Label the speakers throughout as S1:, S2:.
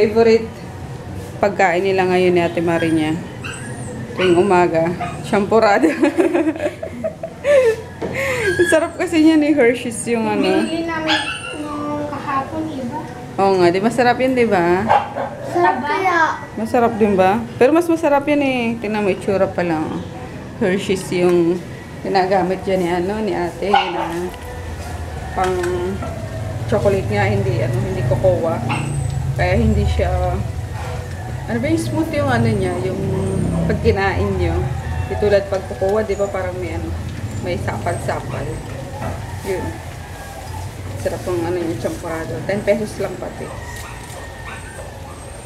S1: Favorite pagkain nila ngayon ni Ate Marinya. Tuwing umaga. Champurado. Sarap kasi niya ni Hershey's yung ano.
S2: Binili namin nung kahapon, iba.
S1: Oo nga, di masarap yun, di ba?
S2: Sarap kaya.
S1: Masarap din ba? Pero mas masarap yan eh. Tingnan mo, itsura pa lang. Hershey's yung ginagamit dyan ni, ano, ni ate na pang chocolate nga, hindi cocoa. Kaya hindi siya, ano ba yung smooth yung ano niya, yung pag kinain nyo. Di tulad pag cocoa, di ba parang may sapal-sapal. Yun. Sarap ang ano yung champurado. 10 pesos lang pati.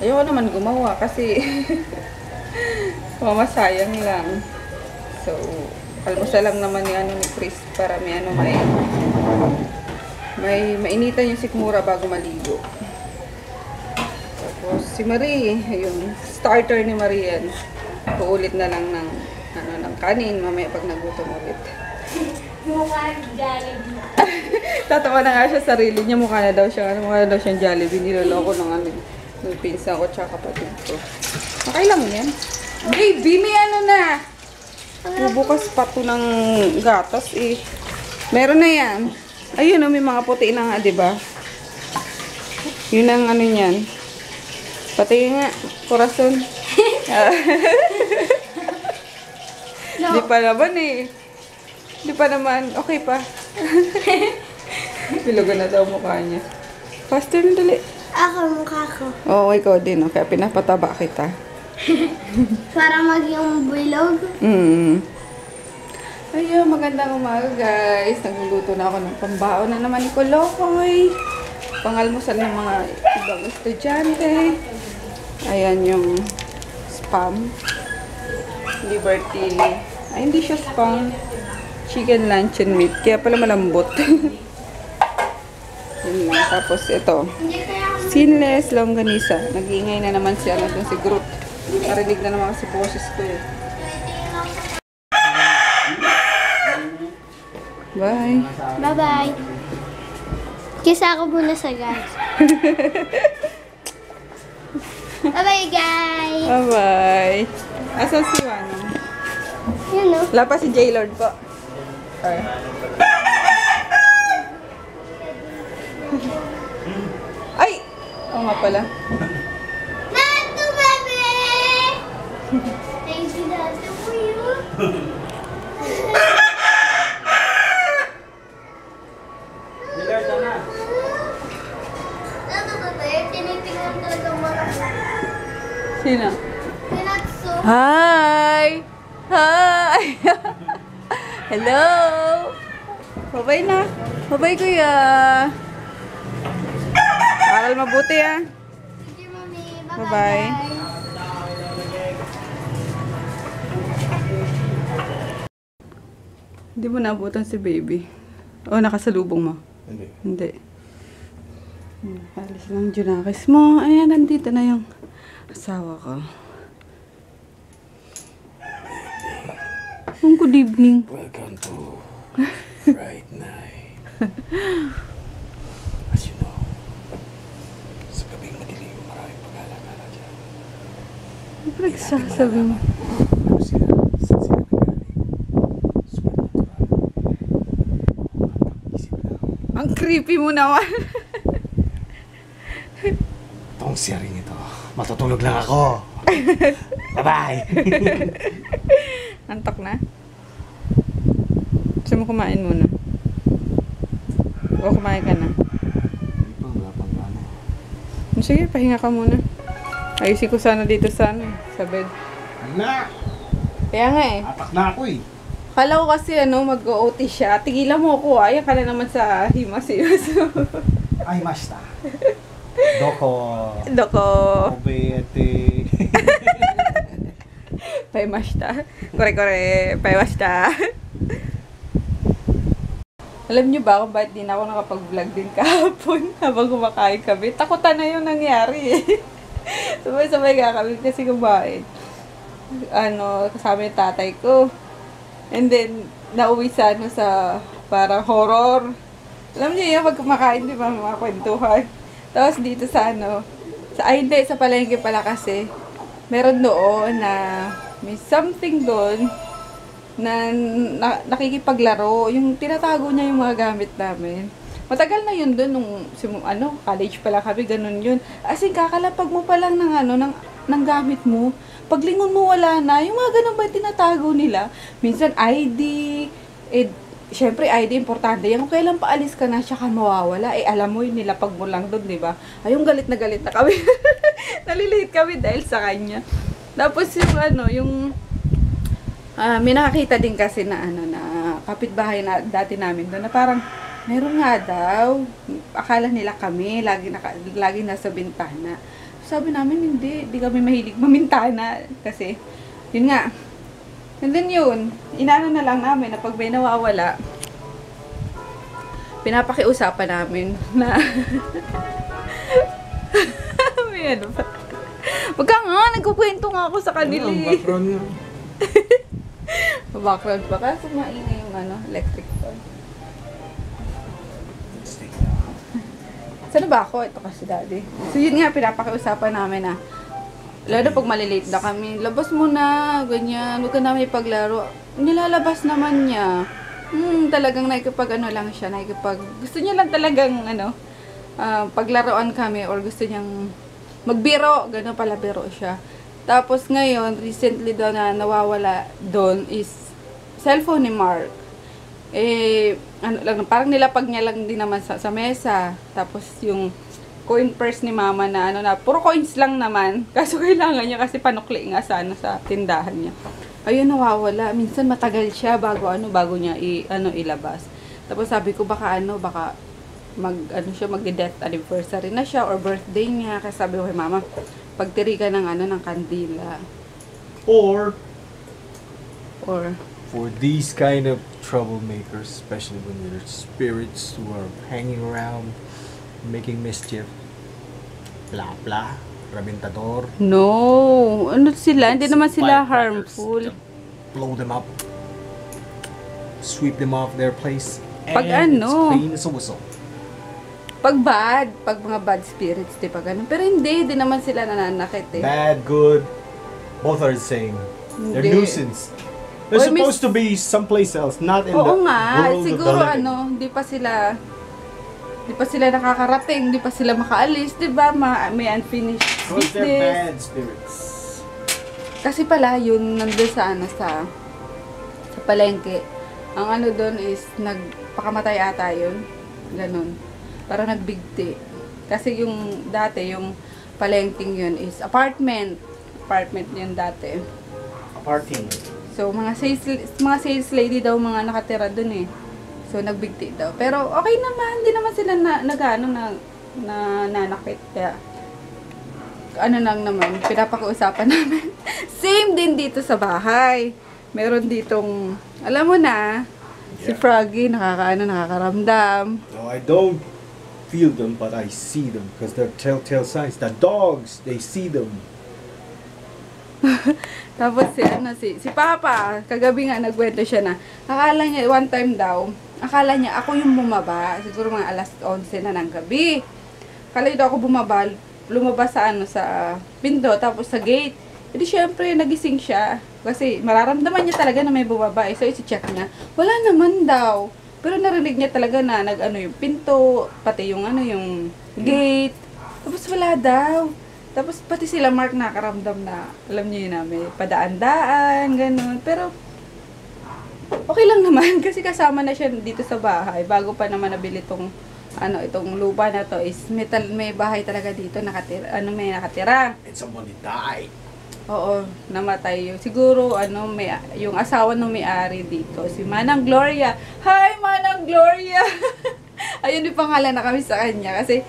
S1: Ayoko naman gumawa kasi mamasayang lang. So, almusal lang naman ni Chris para may mainitan yung sikmura bago maligo. Tapos si Marie, yung starter ni Marie yan. Uulit na lang ng kanin mamaya pag nagutom ulit.
S2: Mukha ng Jollibee.
S1: Tatawa na nga siya sarili niya, mukha na daw siyang Jollibee. Niloloko ng pinsan ko tsaka kapatid ko. Nakailan mo yan? Baby, may ano na! Bubukas pa to ng gatas eh. Meron na yan. Ayun, may mga puti na nga, diba? Yun ang ano yan. Pati nga, corazon. Di pa naman eh. Di pa naman, okay pa. Bilugan na daw mukha niya. Faster na dali.
S2: Ako, mukha ko.
S1: Oo, ikaw din. Kaya pinapataba kita.
S2: Para maging bilog.
S1: Ayun, magandang umaga guys. Nagluluto na ako ng pambaon na naman ni Kolokoy. Pangalmusal ng mga ibang estudyante. Ayan yung spam. Liberty. Ay, hindi siya spam. Chicken luncheon meat. Kaya pala malambot. Yun lang. Tapos ito. Sinless longganisa. Nag-iingay na naman si si Groot. Narinig na naman kasi boses ko eh. Bye.
S2: Bye-bye. Kisa ako muna sa guys. Bye-bye, guys.
S1: Bye-bye. Asan si Wano?
S2: Yun, no?
S1: Wala pa si J-Lord po. Ay. Ay! Oo nga pala.
S2: Nato, baby! Thank you, Nato, for you. Tinitingnan talaga marami.
S1: Sino?
S2: Pinatso.
S1: Hi! Hi! Hello! Babay na. Babay, kuya. Aral mabuti ah.
S2: Thank you, Mami.
S1: Bye-bye. Hindi mo naabutan si baby. O, nakasalubong mo?
S3: Hindi.
S1: Hindi. Alis lang junakis mo. Ayan, nandito na yung asawa ko. Good evening.
S3: Welcome to Fright Night. As you know, sa gabing madilim, maraming pag-alala dyan.
S1: Ano pa nagsasabi mo?
S3: Ano sila? Saan sila nagaling? Supernatural. Isip lang.
S1: Ang creepy mo naman.
S3: Itong sharing ito. Matutulog lang ako. Bye-bye!
S1: Antok na? Gusto mo kumain muna? O kumain ka na?
S3: Wala pang ano.
S1: Sige, pahinga ka muna. Ayusin ko sana dito sa bed.
S3: Anak!
S1: Kaya nga eh.
S3: Atak na ako eh.
S1: Kala ko kasi mag-OT siya. Tigilan mo ako. Ayan ka na naman sa himas-himas.
S3: Ay, masta. Doko.
S1: Doko.
S3: Obete.
S1: Paimashita. Kore-kore. Paimashita. Alam niyo ba kung bakit di na ako nakapag-vlog din kahapon habang kumakain kami? Takutan na yung nangyari eh. Sabay-sabay ka kami kasi kumain. Kasama yung tatay ko. And then, nauwi sa parang horror. Alam niyo yun, pag kumakain, di ba, mga kwentuhan. Tapos dito sa Hindi, sa palengke pala kasi, meron doon na may something doon na, nakikipaglaro. Yung tinatago niya yung mga gamit namin. Matagal na yun doon, nung college pala kami, ganun yun. As in, kakalapag mo pa lang ng gamit mo, paglingon mo wala na, yung mga ganun ba yung tinatago nila? Minsan ID, syempre ID importante yan. Kung kailan paalis ka na, siya ka mawawala. Alam mo yun, nilapag mo lang doon, di ba? Ayun, galit na kami. Nalilate kami dahil sa kanya. Tapos yung may nakakita din kasi na na kapitbahay na dati namin doon na parang meron nga daw, akala nila kami lagi nasa bintana. Sabi namin hindi kami mahilig mamintana kasi yun nga. And then yun, inano na lang namin na pag may nawawala, pinapakiusapan namin na may ano pa. Wag ka nga, nagkukwento nga ako sa kanila eh.
S3: Background niya.
S1: Background pa kasi maingay yung electric fan. Saan ba ako? Ito kasi daddy. So yun nga, pinapakiusapan namin na lalo pag malilate na kami, labas mo na, ganyan, huwag ka namin ipaglaro. Nilalabas naman niya. Talagang lang siya, gusto niya lang talagang, paglaruan kami or gusto niyang magbiro, gano'n pala biro siya. Tapos ngayon, recently daw na nawawala doon is cellphone ni Mark. Parang nilapag niya lang din naman sa mesa. Tapos yung coin purse ni mama na puro coins lang naman. Kaso kailangan niya kasi panukli nga sana sa tindahan niya. Ayun, nawawala. Minsan matagal siya bago niya ilabas. Tapos sabi ko baka mag-death anniversary na siya or birthday niya. Kasi sabi ko kay mama, pagtiri ka ng kandila.
S3: Or
S4: for these kind of troublemakers, especially when there's spirits who are hanging around making mischief, blah blah, rabintador.
S1: No, sila? Hindi naman sila
S4: firecrackers.
S1: harmful.
S4: Blow them up, sweep them off their place,
S1: Pag
S4: and it's clean as a whistle.
S1: Pag mga bad spirits, di ba ganun? Pero hindi naman sila nananakit eh.
S4: Bad, good, both are the same. They're
S1: Hindi.
S4: nuisance. They're
S1: Or
S4: supposed to be someplace else, not in
S1: Oo
S4: the
S1: nga,
S4: world
S1: siguro
S4: of the living.
S1: hindi pa sila nakakarating, hindi pa sila makaalis, di ba? May unfinished
S4: Because they're
S1: business.
S4: bad spirits.
S1: Kasi pala, yun, nandun sa palengke. Ang doon is, nagpakamatay ata yun. Ganun. Parang nagbigti. Kasi yung dati, yung palengking yun is apartment. Apartment yun dati.
S4: Party.
S1: So, mga sales lady daw mga nakatira dun eh. So, nagbigti daw. Pero, okay naman. Hindi naman sila nanakit. Kaya, lang naman, pinapakiusapan namin. Same din dito sa bahay. Meron ditong, alam mo na, si Froggy, nakakaramdam.
S4: No, I don't feel them, but I see them because they're telltale signs. The dogs, they see them.
S1: Tapos si Papa, kagabi nga nagkwento siya na, akala niya, one time daw, akala niya ako yung bumaba, siguro mga alas 11 na ng gabi. Akala niya daw ako bumaba, lumabas sa pinto, tapos sa gate. Hindi syempre, nagising siya. Kasi mararamdaman niya talaga na may bumaba. So, isi-check niya. Wala naman daw. Pero narinig niya talaga na yung pinto, pati yung yung gate. Tapos wala daw. Tapos pati sila Mark nakaramdam na, alam niyo yun na, may padaan-daan, ganun. Pero, okay lang naman kasi kasama na siya dito sa bahay. Bago pa naman nabili itong lupa na to is may bahay talaga dito nakatira. May nakatira.
S4: And somebody died.
S1: Oo, namatay yun. Siguro, yung asawa ng may-ari dito, si Manang Gloria. Hi, Manang Gloria! Ayun yung pangalan na kami sa kanya. Kasi,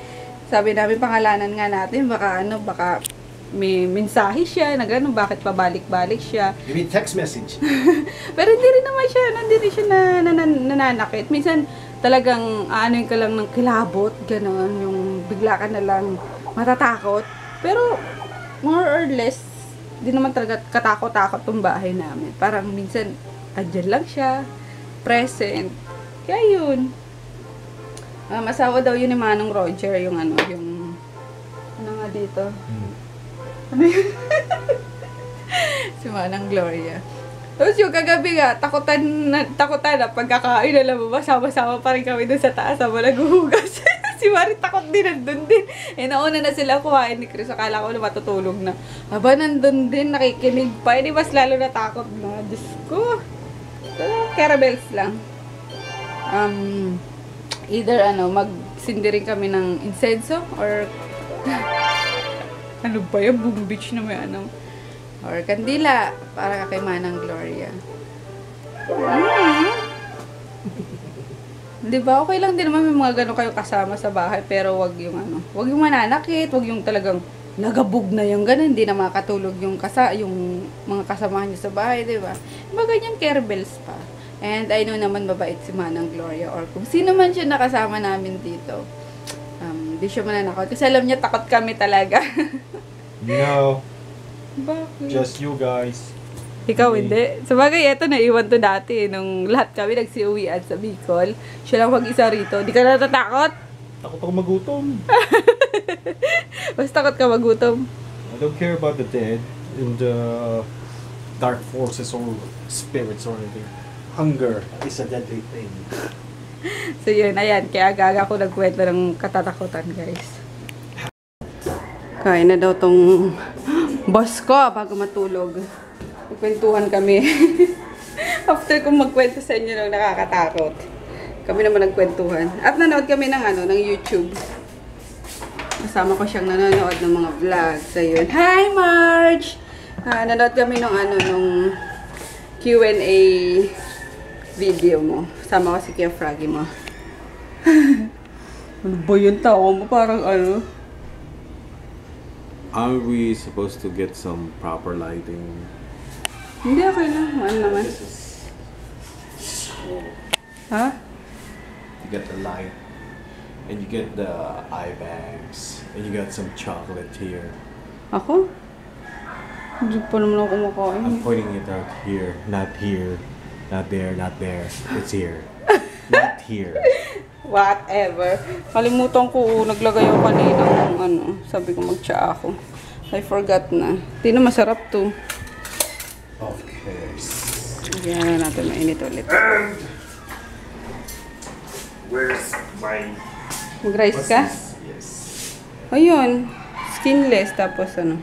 S1: sabi namin, pangalanan nga natin, baka may mensahe siya, na gano'n, bakit pabalik-balik siya.
S4: Give me text message.
S1: Pero hindi rin naman siya, nananakit. Minsan, talagang, yung ka lang ng kilabot, gano'n, yung bigla ka na lang matatakot. Pero, more or less, di naman talaga katakot-takot tong bahay namin. Parang minsan, andyan lang siya, present. Kaya yun. Asawa daw yun ni Manong Roger, yung dito.
S4: Hmm.
S1: Ano yun? Si Manang Gloria. Tapos yung kagabi nga, takutan na pagkakain, alam mo ba, sama-sama pa rin kami dun sa taas, habang naghuhugas. Si Mari takot din, nandun din. Nauna na sila kuhain ni Chris, akala ko na matutulog na. Aba, nandun din, nakikinig pa, mas lalo natakot na. Diyos ko. So, caramels lang. Either magsindi rin kami ng incenso, or ano ba yung boom beach na may or kandila, para kay Manang Gloria. Di ba? Okay lang din naman may mga gano'n kayo kasama sa bahay, pero wag yung mananakit, wag yung talagang nagabog na yung gano'n, hindi na makatulog yung mga kasamahan niyo sa bahay, di ba? Mga ganyan carebells pa. And I know naman mabait si Manang Gloria, or kung sino man siya nakasama namin dito. Di siya mananakot. Kasi alam niya, takot kami talaga.
S4: No.
S1: Bakit?
S4: Just you guys.
S1: Ikaw hindi. Sabagay, eto naiwan to dati. Nung lahat kami nagsiuwian sa Bicol, siya lang mag-isa rito. Di ka natatakot?
S4: Takot ako magutom.
S1: Mas takot ka magutom.
S4: I don't care about the dead and the dark forces or spirits or anything. Hunger is a deadly thing.
S1: So yun, ayan. Kaya aga ko nagkwento ng katatakutan, guys. Kain na daw tong boss ko bago matulog. Nagkwentuhan kami. After kong magkwento sa inyo ng nakakatakot, kami naman nagkwentuhan. At nanood kami ng YouTube. Kasama ko siyang nanonood ng mga vlogs. Ayun. Hi, Marge! Nanood kami nung Q&A video mo. Sama ko si Kia Froggy mo. Ano ba yung tawa mo? Parang
S3: Are we supposed to get some proper lighting?
S1: Hindi, okay lang. Ano naman? Ha?
S3: You get the light, and you get the eye bags, and you got some chocolate here.
S1: Ako? Hindi pa naman ako kumakain.
S3: I'm pointing it out here, not there, not there. It's here. Not here.
S1: Whatever. Kalimutan ko, naglagay ako kanina ng sabi ko magtsa ako. I forgot na. Tino, masarap to.
S3: Of course.
S1: Yan na natin mainit ulit.
S3: Where's my...
S1: Mag-rice ka?
S3: Yes.
S1: Ayun. Skinless, tapos ham.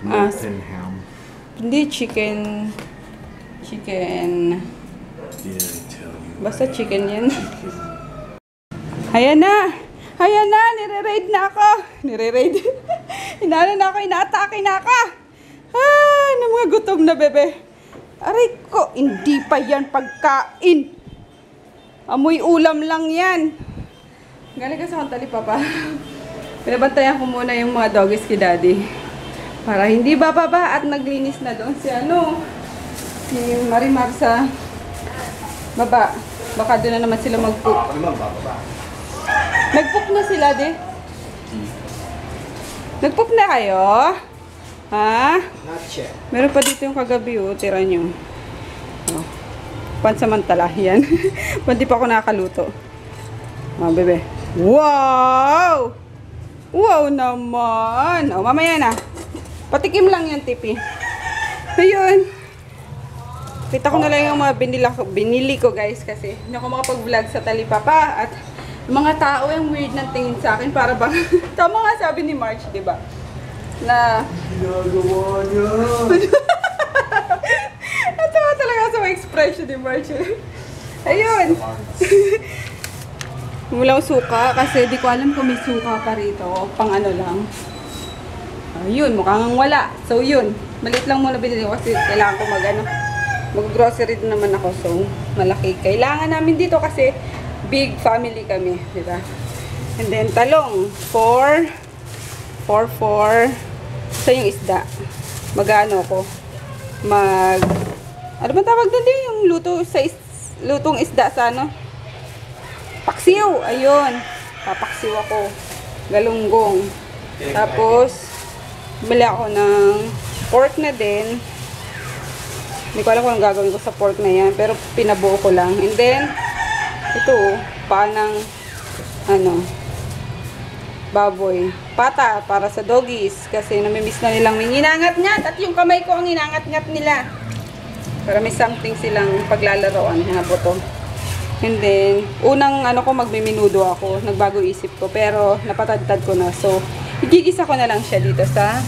S3: Molten ham.
S1: Hindi, chicken. Chicken.
S3: Didn't I tell you?
S1: Basta chicken yan. Ayan na! Ayan na! Nire-raid na ako! Nire-raid. Inaano na ako, inaatake na ako! Ng mga gutom na bebe. Aray ko, hindi pa yan pagkain. Amoy ulam lang yan. Galing ka sa kantali, Papa. Pinabantayan ko muna yung mga doggies kay Daddy. Para hindi bababa at naglinis na doon si si Marimar sa baba. Baka doon na naman sila mag-poop. Nag-poop na sila, de. Nag-poop na kayo? Ha?
S4: Not yet.
S1: Meron pa dito yung kagabi, tira nyo. Oh. Pansamantala, yan. Pati pa ako nakakaluto. Bebe. Wow! Wow naman! Mamaya na. Patikim lang yan, Tipi. Ayun. Kita ko na lang yung mga binili ko, guys, kasi hindi ako makapag-vlog sa Talipapa. At mga tao yung weird ng tingin sa akin. Para bang, tama nga sabi ni March, di ba? Na ginagawa niya. Natawa talaga sa expression ni March. Ayun. Walang suka kasi di ko alam kung may suka pa rito. Pang lang. Ayun, mukhang wala. So yun, maliit lang muna binili ko kasi kailangan ko mag-grocery din naman ako. So malaki. Kailangan namin dito kasi big family kami, di ba? And then talong, 4 sa yung isda. Mag-ano ko? Ano ba tawag doon din? Yung lutong isda sa paksiw. Ayun. Papaksiw ako. Galunggong. Tapos, bili ako ng pork na din. Hindi ko alam kung anong gagawin ko sa pork na yan. Pero pinabuo ko lang. And then, ito, panang, baboy. pata para sa doggies. Kasi namimiss na nilang may inangat-ngat. At yung kamay ko ang inangat-ngat nila. Para may something silang paglalaroan. Mga buto. And then, unang magmiminudo ako. Nagbago isip ko. Pero, napatadtad ko na. So, igigisa ko na lang siya dito sa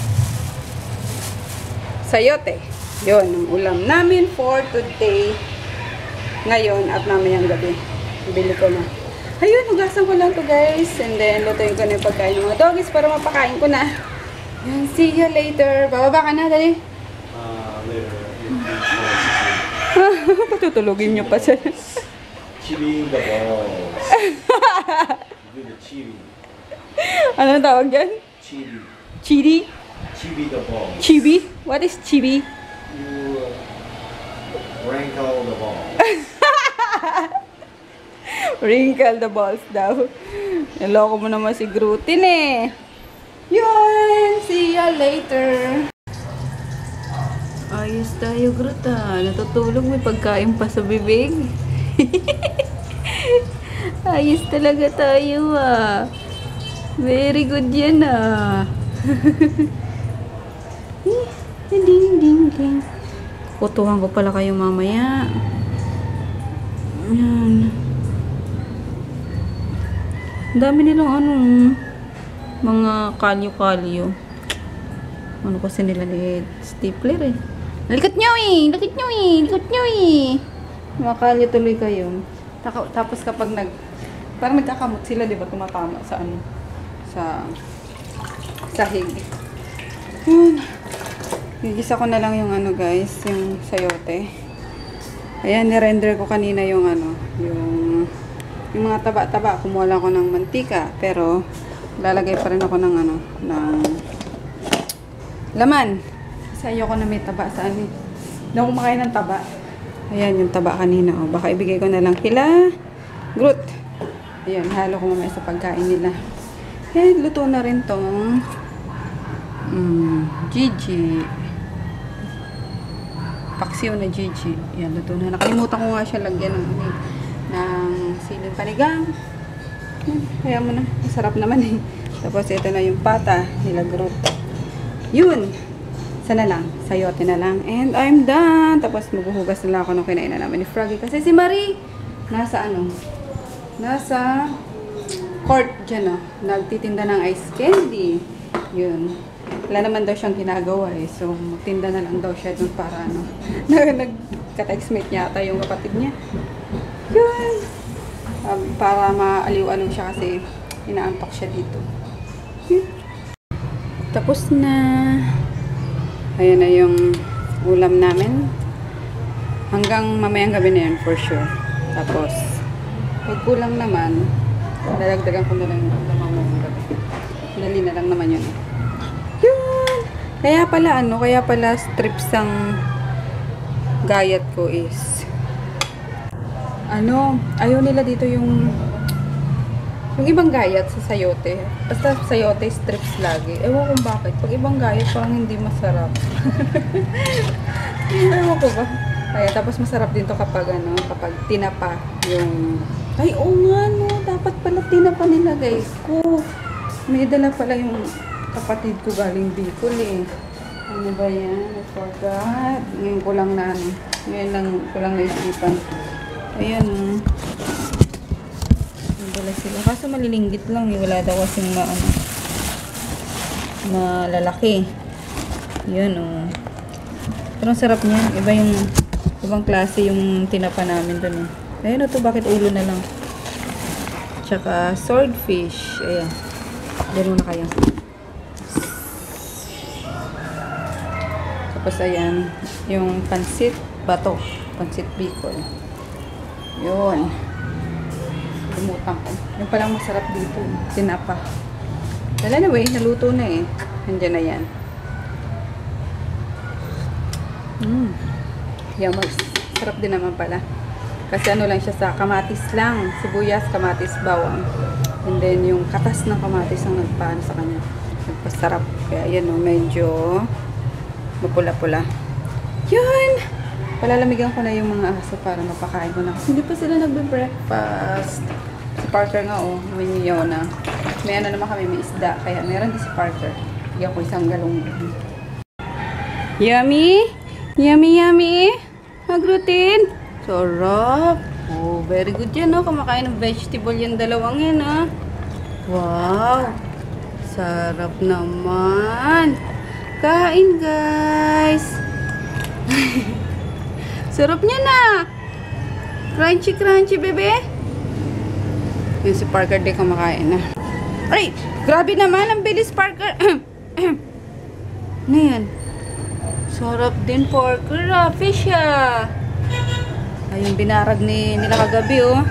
S1: sayote. Yun, ang ulam namin for today. Ngayon at mamayang gabi. Bili ko na. Ayun, hugasan ko lang to guys. And then, lutuin ko na yung pagkain ng mga doggies para mapakain ko na. Yan, see you later. Bababa ka na, dali.
S3: Later.
S1: Patutulugin nyo pa siya.
S3: Chili the balls. Do the chili.
S1: Anong tawag dyan?
S3: Chili.
S1: Chili?
S3: Chibi the balls.
S1: Chibi? What is chibi?
S3: You wrinkle the balls.
S1: Wrinkle the balls daw. Naloko mo naman si Grutin eh. Yun! See ya later! Ayos tayo, Gruta. Natutulog, may pagkain pa sa bibig. Ayos talaga tayo ah. Very good yan ah. Ding ding ding. Kutuhan ko pala kayo mamaya. Yan. Ang dami nilang mga kalyo-kalyo. Ano kasi nila ni stapler eh. Likot nyo eh! Likot nyo eh! Likot nyo eh! Mga kalyo tuloy kayo. Tapos kapag parang nagkakamot sila, di ba? Tumatama sa sa sahig. Yun. Gigisa ko na lang yung guys, yung sayote. Ayan, ni-render ko kanina yung yung mga taba-taba. Kumuha lang ako ng mantika, pero lalagay pa rin ako ng ng laman. Kasi ayoko na may taba sa Hindi ako kumakain ng taba. Ayan, yung taba kanina. O, baka ibigay ko na lang kila Groot. Ayan, halo ko mamaya sa pagkain nila. Ayan, luto na rin tong Gigi. Paksiw na Gigi. Ayan, luto na. Nakalimutan ko nga siya lagyan ng siling panigang. Ayan, kaya mo na. Masarap naman eh. Tapos ito na yung pata nila Groot. Yun! Sana lang. Sayote na lang. And I'm done. Tapos maghuhugas na lang ako nung kinain na namin ni Froggy. Kasi si Marie, nasa nasa court dyan nagtitinda ng ice candy. Yun. Wala naman daw siyang ginagawa eh. So, magtinda na lang daw siya dun para nagka-textmate niya ata yung kapatid niya. Yun. Para maaliw-ano siya kasi inaantok siya dito. Yun. Tapos na. Ayan na yung ulam namin. Hanggang mamayang gabi na yan for sure. Tapos, pag kulang naman, dadagdagan ko na lang yung ulam mamayang gabi. Dali na lang naman yun. Yun! Kaya pala strips ang gayat ko is ayaw nila dito yung ibang gayat sa sayote. Basta sayote strips lagi. Ewan kung bakit. Pag ibang gayat parang hindi masarap. Ewan ko ba? Kaya tapos masarap din to kapag kapag tinapa yung ay oo nga dapat pala tinapa nila guys ko. May dala pala yung kapatid ko galing Bicol eh. Ano ba yan? I forgot. Ngayon ko lang naisipan. Ayan wala sila. Kaso malilinggit lang eh. Wala daw kasing malalaki. Yun Pero ang sarap niya. Ibang klase yung tinapa namin dun eh. Ayun bakit ulo na lang. Tsaka swordfish. Ayan. Diyan muna kayo. Tapos ayan. Yung pansit bato. Pansit Bicol. Yun. Lumutang ko. Yung palang masarap dito. Tinapa. Well, anyway, naluto na eh. Nandiyan na yan. Yummers. Sarap din naman pala. Kasi lang siya sa kamatis lang. Sibuyas, kamatis, bawang. And then yung katas ng kamatis ang nagpaan sa kanya. Nagpasarap. Kaya yan medyo mapula-pula. Yun! Palalamigan ko na yung mga aso para mapakain ko na. Kasi hindi pa sila nagbe-breakfast. Si Parker nga humingiyaw na. may ano naman kami, may isda. Kaya meron din si Parker. Bigyan ko isang galong. Yummy! Yummy, yummy! Magrutin! Sarap! Oh, very good yan, no? Kumakain ng vegetable yung dalawang yan, ha? Wow! Sarap naman! Kain, guys! Sarap niya na! Crunchy, crunchy, bebe! Yung si Parker di kumakain na. Ay! Grabe naman! Ang bilis, Parker! Ano yan? Sarap din, Parker, ah! Fish, ah! Ay, yung binarag nila kagabi, oh.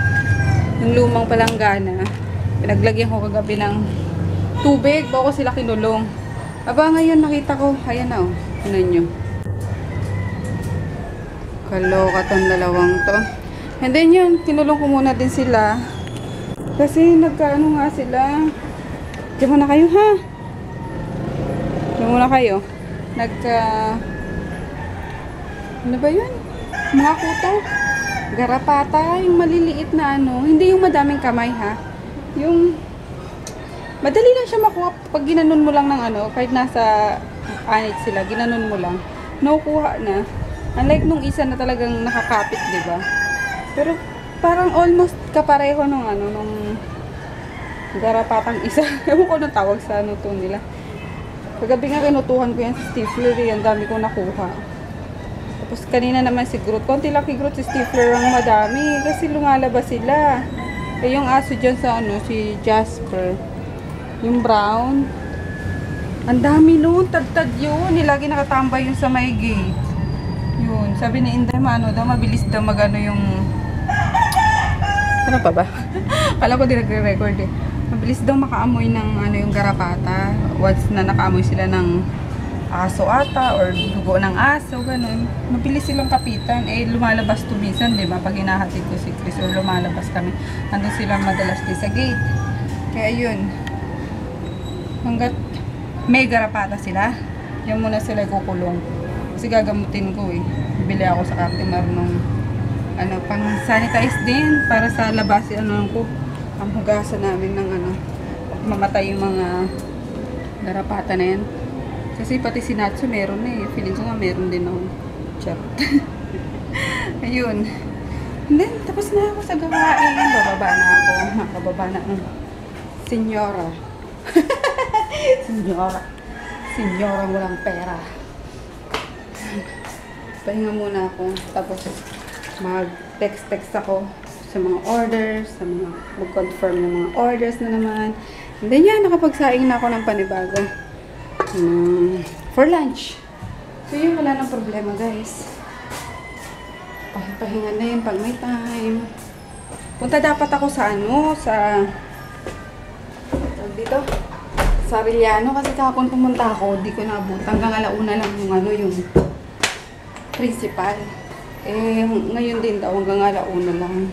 S1: Yung lumang palanggana. Pinaglagyan ko kagabi ng tubig bago sila kinulong. Aba, ngayon nakita ko. Ayan na, oh. Ano nyo? Kaloka tong dalawang to. And then yun, kinulong ko muna din sila. Kasi nagkaano nga sila. Diyan muna kayo, ha? Diyan muna kayo. Ano ba yun? Mga kuto. Garapata. Yung maliliit na ano. Hindi yung madaming kamay, ha? Yung madali lang siya makuha pag ginanon mo lang ng ano. Kahit nasa anit sila, ginanon mo lang. Nakukuha na. Unlike nung isa na talagang nakakapit, di ba? Pero parang almost kapareho nung ano, nung garapatang isa. Ewan ko nang tawag sa ano to nila. Kagabi nga kinutuhan ko yan sa stifler, ang dami kong nakuha. Tapos kanina naman si Groot, konti lang kay Groot, si stifler ang madami kasi lumalabas sila. Eh yung aso dyan sa ano, si Jasper, yung brown, ang dami nun, tad-tad yun, nilagi nakatambay yun sa may gate. Yun, sabi ni Inday, ano daw, mabilis daw magano yung, ano pa ba? Kala ko din nagre-record eh. Mabilis daw makaamoy ng ano yung garapata. Once na nakaamoy sila ng aso ata or dugo ng aso, ganun. Mabilis silang kapitan. Eh, lumalabas to bisan, di ba? Pag hinahatid ko si Chris or lumalabas kami, nandun silang madalas din sa gate. Kaya yun. Hanggat may garapata sila, yan muna sila kukulong. Kasi gagamutin ko eh. Bibili ako sa Captimar nung ano, pang sanitize din para sa labas, ano ko, ang hugasan namin ng ano, mamatay yung mga garapata na yan. Kasi pati si Natsu meron na eh. Feeling ko nga meron din ako. Charot. Ayun. And then, tapos na ako sa gawain. Bababa na ako. Makababa na ng senyora. Senyora. Senyora walang pera. Pahinga muna ako. Tapos, mag-text ako sa mga orders, sa mga mag-confirm ng mga orders na naman. And then yan, nakapagsaing na ako ng panibago. For lunch. So yun, wala nang problema, guys. Pahinga na yun pag may time. Punta dapat ako sa ano, sa dito, sa Arellano, kasi kahapon pumunta ako, di ko naabot. Hanggang alauna lang yung ano, yung principal. Eh, ngayon din daw, hanggang alauna lang.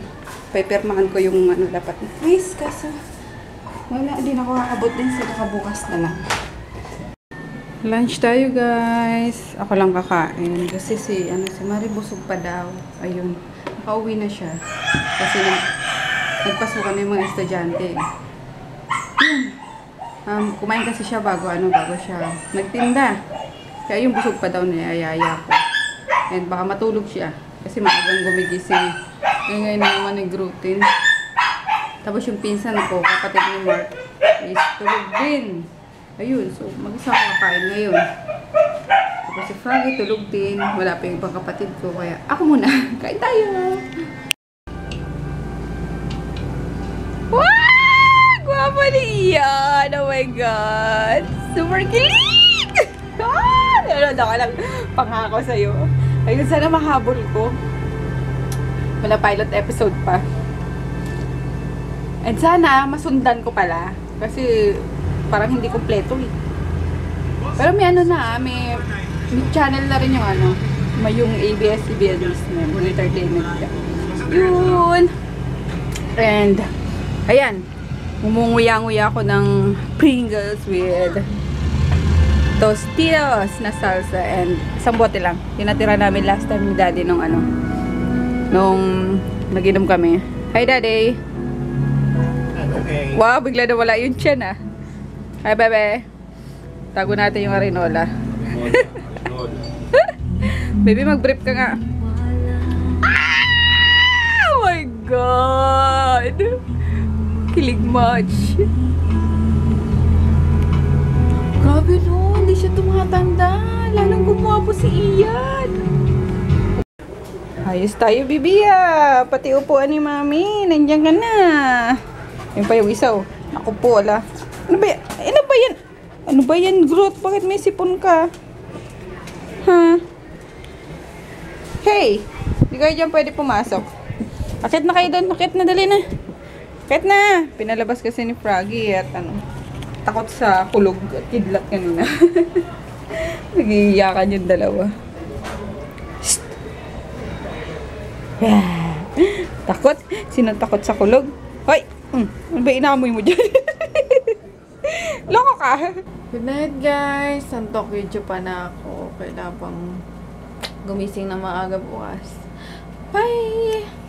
S1: Pipirmahan ko yung ano, dapat na please, kasi wala, din ako kakabot din sila, kabukas na lang. Lunch tayo, guys. Ako lang kakain. Kasi si Mari busog pa daw. Ayun. Nakauwi na siya. Kasi nagpasukan na yung mga estudyante. Kumain kasi siya bago siya nagtinda. Kaya yung busog pa daw niyayaya ko. And baka matulog siya. Kasi maagang gumigising. Ngayon naman nag-routine. Tapos yung pinsan ko, kapatid ni Mark, is tulog din. Ayun, so mag-isa ako kakain ngayon. Tapos si Froggy tulog din. Wala pa yung ibang kapatid ko. Kaya ako muna. Kain tayo! Wow! Guwapo ni Ian! Oh my God! Super kilig! Nanonood ako lang pangako sa'yo. Ayun, sana mahabol ko. Wala pilot episode pa. And sana masundan ko pala. Kasi parang hindi kompleto eh. Pero may ano na, may channel na rin yung ano, may yung ABS-CBN na entertainment ka. Yun! And, ayan, umunguya-nguya ako ng Pringles with Tostitos na salsa and isang bote lang. Yung natira namin last time ni Daddy nung ano, nung nag-inom kami. Hi, Daddy!
S3: Okay.
S1: Wow, bigla na wala yung tiyan ah. Hi, bebe. Tago natin yung arinola. Baby, mag-brief ka nga. Ah! Oh my God! Kilig much. Grabe no, hindi siya tumatanda. Lalong gumuwapo si Ian. Ayos tayo, Bibi ah. Pati upuan ni Mami. Nandiyan ka na. Yun pa yung isa oh. Ako po, wala. Ano ba yan? Ano ba yan? Ano ba yan, Groot? Bakit may sipon ka? Ha? Hey! Hindi kayo dyan pwede pumasok. Akit na kayo doon. Akit na, dali na. Akit na. Pinalabas kasi ni Froggy at ano, takot sa kulog at kidlat kanina. Nag-iiyakan yung dalawa. Shh! Takot? Sino takot sa kulog? Hoy! Ano ba inamoy mo dyan? Loko ka! Good night guys! Santok video pa na ako. Kailangan pang gumising na maaga bukas. Bye!